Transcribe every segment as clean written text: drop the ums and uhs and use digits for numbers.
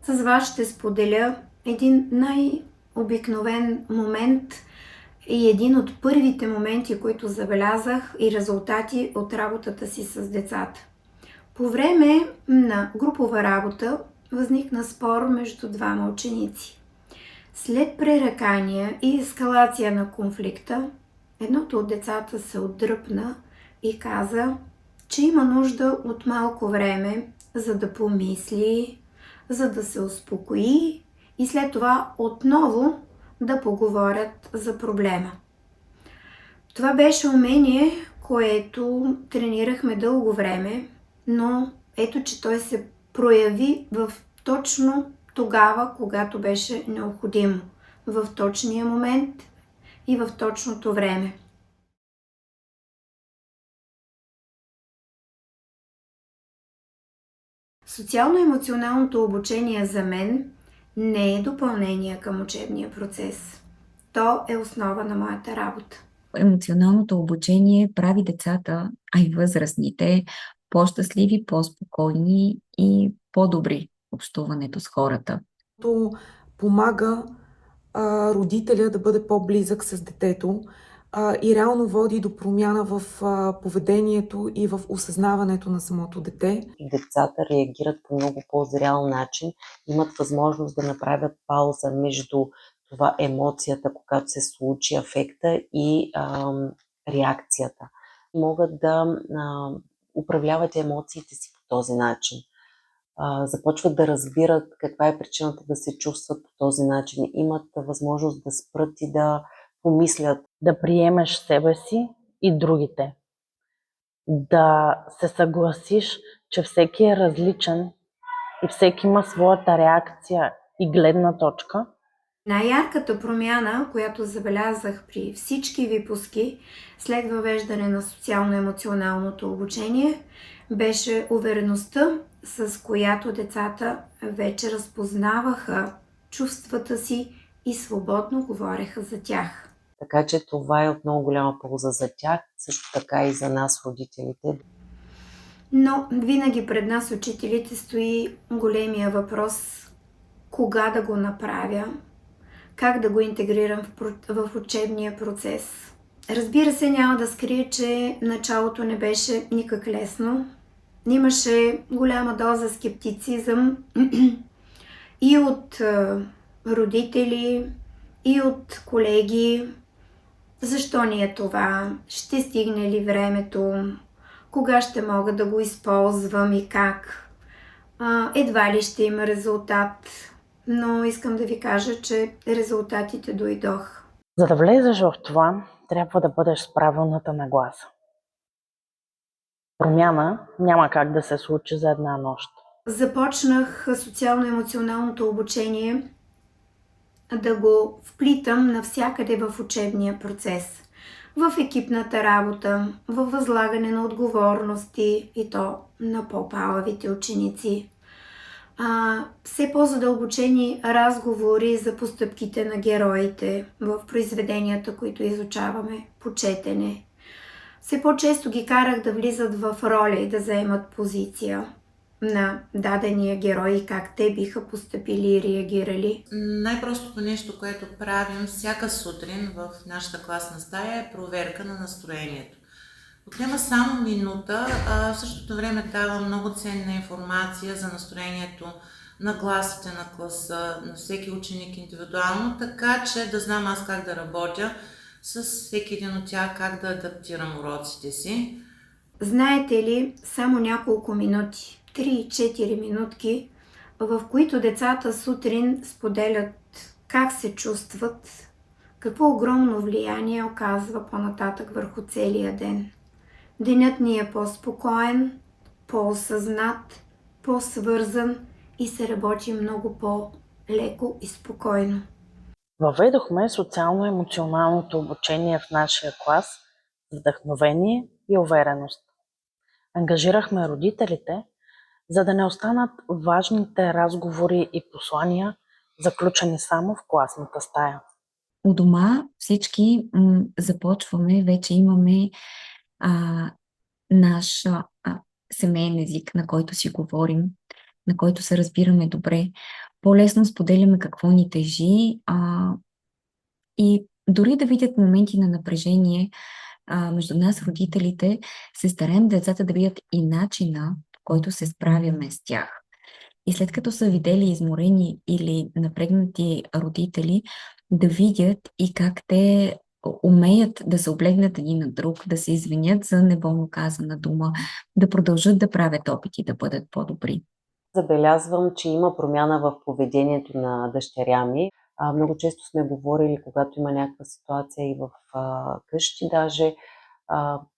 С вас ще споделя един най-обикновен момент и един от първите моменти, които забелязах и резултати от работата си с децата. По време на групова работа възникна спор между двама ученици. След пререкания и ескалация на конфликта, едното от децата се отдръпна и каза, че има нужда от малко време, за да помисли, за да се успокои и след това отново да поговорят за проблема. Това беше умение, което тренирахме дълго време, но ето, че той се прояви в точно тогава, когато беше необходимо, в точния момент и в точното време. Социално-емоционалното обучение за мен не е допълнение към учебния процес. То е основа на моята работа. Емоционалното обучение прави децата, а и възрастните, по-щастливи, по-спокойни и по-добри в общуването с хората. То помага родителя да бъде по-близък с детето и реално води до промяна в поведението и в осъзнаването на самото дете. Децата реагират по много по-зрял начин, имат възможност да направят пауза между това емоцията, когато се случи афекта и реакцията. Могат да управляват емоциите си по този начин. Започват да разбират каква е причината да се чувстват по този начин. Имат възможност да спрат и да помислят. Да приемеш себе си и другите. Да се съгласиш, че всеки е различен и всеки има своята реакция и гледна точка. Най-ярката промяна, която забелязах при всички випуски след въвеждане на социално-емоционалното обучение, беше увереността, с която децата вече разпознаваха чувствата си и свободно говореха за тях. Така че това е от много голяма полза за тях, също така и за нас, родителите. Но винаги пред нас, учителите, стои големия въпрос кога да го направя, как да го интегрирам в учебния процес. Разбира се, няма да скрия, че началото не беше никак лесно. Имаше голяма доза скептицизъм и от родители, и от колеги. Защо ни е това? Ще стигне ли времето? Кога ще мога да го използвам и как? Едва ли ще има резултат? Но искам да ви кажа, че резултатите дойдох. За да влезеш в това, трябва да бъдеш с правилната нагласа. Промяна няма как да се случи за една нощ. Започнах социално-емоционалното обучение да го вплитам навсякъде в учебния процес. В екипната работа, в възлагане на отговорности и то на по-палавите ученици. Все по-задълбочени разговори за постъпките на героите в произведенията, които изучаваме по четене. Все по-често ги карах да влизат в роля и да заемат позиция на дадения герой и как те биха постъпили и реагирали. Най-простото нещо, което правим всяка сутрин в нашата класна стая е проверка на настроението. Отнема само минута, а в същото време дава много ценна информация за настроението на класите на класа, на всеки ученик индивидуално, така че да знам аз как да работя с всеки един от тях, как да адаптирам уроците си. Знаете ли, само няколко минути, 3-4 минутки, в които децата сутрин споделят как се чувстват, какво огромно влияние оказва по-нататък върху целия ден. Денят ни е по-спокоен, по-осъзнат, по-свързан и се работи много по-леко и спокойно. Въведохме социално-емоционалното обучение в нашия клас с вдъхновение и увереност. Ангажирахме родителите, за да не останат важните разговори и послания, заключени само в класната стая. У дома всички започваме, вече имаме наш семейен език, на който си говорим, на който се разбираме добре. по-лесно споделяме какво ни тежи и дори да видят моменти на напрежение между нас, родителите, се стараем децата да видят и начина, по който се справяме с тях. И след като са видели изморени или напрегнати родители, да видят и как те умеят да се облегнат един на друг, да се извинят за неволно казана дума, да продължат да правят опити да бъдат по-добри. Забелязвам, че има промяна в поведението на дъщеря ми. Много често сме говорили, когато има някаква ситуация и в къщи даже,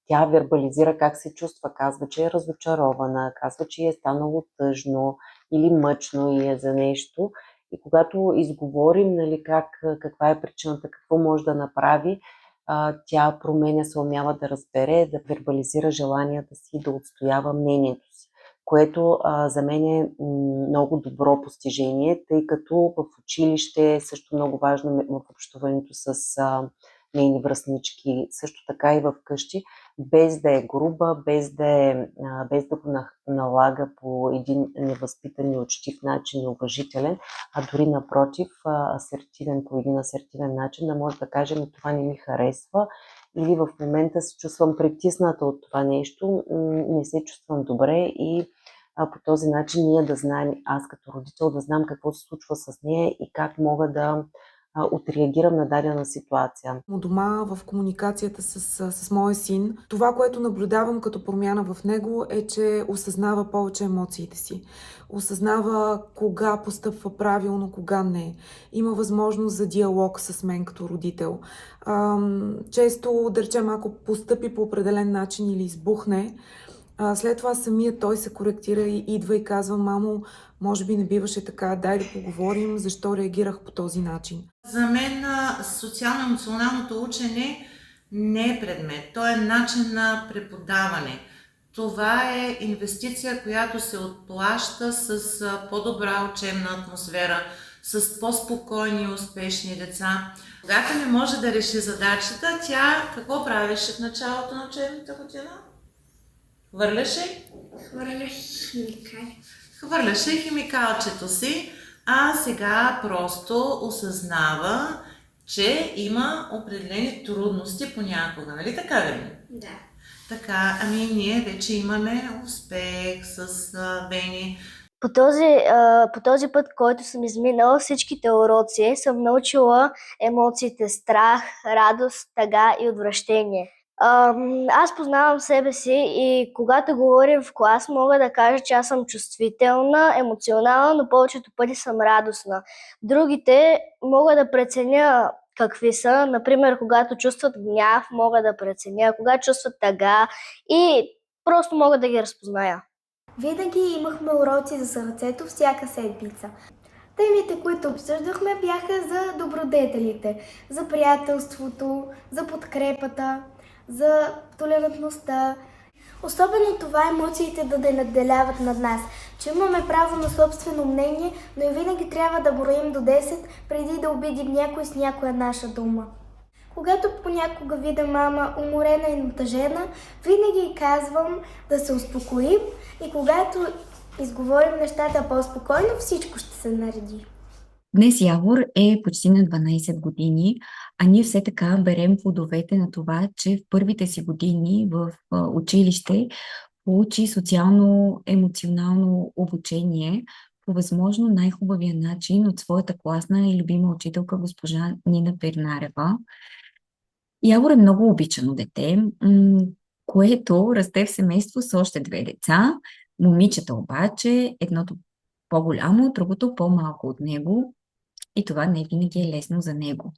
тя вербализира как се чувства, казва, че е разочарована, казва, че е станало тъжно или мъчно и е за нещо. И когато изговорим, нали, каква е причината, какво може да направи, тя променя, се умява да разбере, да вербализира желанията си, да отстоява мнението си, което за мен е много добро постижение, тъй като в училище е също много важно в общуването с нейни връстнички, също така и в къщи, без да е груба, без да го налага по един невъзпитан и учтив начин, и уважителен, а дори напротив, асертивен, по един асертивен начин, да може да кажем, това не ми харесва, или в момента се чувствам притисната от това нещо, не се чувствам добре и по този начин ние да знаем, аз като родител да знам какво се случва с нея и как мога да отреагирам на дадена ситуация. У дома, в комуникацията с моя син, това, което наблюдавам като промяна в него е, че осъзнава повече емоциите си. Осъзнава кога постъпва правилно, кога не. Има възможност за диалог с мен като родител. Често, да речем, ако постъпи по определен начин или избухне, след това самия той се коректира и идва и казва: мамо, може би не биваше така, дай да поговорим, защо реагирах по този начин. За мен социално-емоционалното учене не е предмет, то е начин на преподаване. Това е инвестиция, която се отплаща с по-добра учебна атмосфера, с по-спокойни и успешни деца. Когато не може да реши задачата, тя какво правеше в началото на учебната година? Хвърляше химикалчето си, а сега просто осъзнава, че има определени трудности понякога. Нали така, Вени? Да. Така, ние вече имаме успех с Вени. По този път, който съм изминала, всичките уроци, съм научила емоциите страх, радост, тъга и отвращение. Аз познавам себе си и когато говорим в клас, мога да кажа, че аз съм чувствителна, емоционална, но повечето пъти съм радостна. Другите мога да преценя какви са. Например, когато чувстват гняв, мога да преценя, когато чувстват тъга и просто мога да ги разпозная. Винаги имахме уроци за сърцето всяка седмица. Темите, които обсъждахме, бяха за добродетелите, за приятелството, за подкрепата, за толерантността. Особено това емоциите да не надделяват над нас, че имаме право на собствено мнение, но и винаги трябва да броим до 10, преди да обидим някой с някоя наша дума. Когато понякога видя мама уморена и натъжена, винаги казвам да се успокоим и когато изговорим нещата по-спокойно, всичко ще се нареди. Днес Явор е почти на 12 години, а ние все така берем плодовете на това, че в първите си години в училище получи социално-емоционално обучение по възможно най-хубавия начин от своята класна и любима учителка госпожа Нина Пернарева. Явор е много обичано дете, което расте в семейство с още 2 деца. Момичета обаче, едното по-голямо, другото по-малко от него. И това не винаги е лесно за него.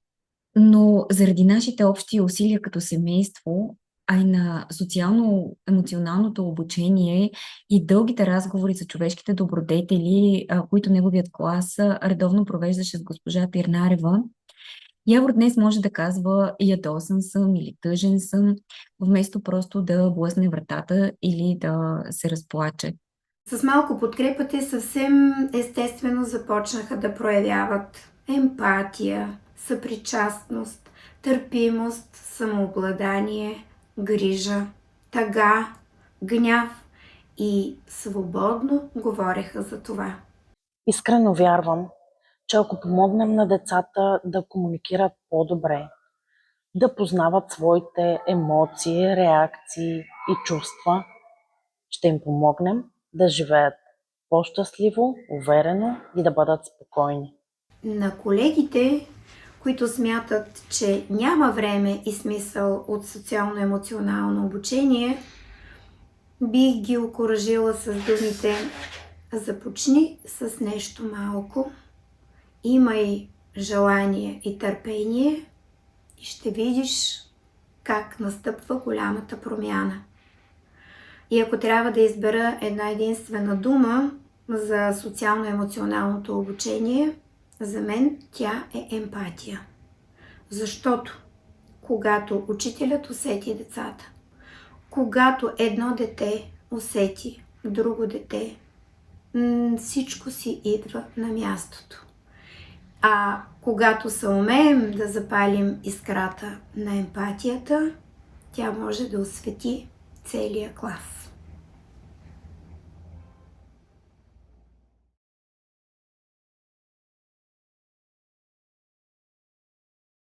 Но заради нашите общи усилия като семейство, а и на социално-емоционалното обучение и дългите разговори за човешките добродетели, които неговият клас редовно провеждаше с госпожа Пирнарева, Явор днес може да казва ядосан съм или тъжен съм, вместо просто да блъсне вратата или да се разплаче. С малко подкрепа те съвсем естествено започнаха да проявяват емпатия, съпричастност, търпимост, самообладание, грижа, тъга, гняв и свободно говореха за това. Искрено вярвам, че ако помогнем на децата да комуникират по-добре, да познават своите емоции, реакции и чувства, ще им помогнем да живеят по-щастливо, уверено и да бъдат спокойни. На колегите, които смятат, че няма време и смисъл от социално-емоционално обучение, бих ги окуражила с думите: започни с нещо малко, имай желание и търпение и ще видиш как настъпва голямата промяна. И ако трябва да избера една единствена дума за социално-емоционалното обучение, за мен тя е емпатия. Защото когато учителят усети децата, когато едно дете усети друго дете, всичко си идва на мястото. А когато съумеем да запалим искрата на емпатията, тя може да освети целия клас.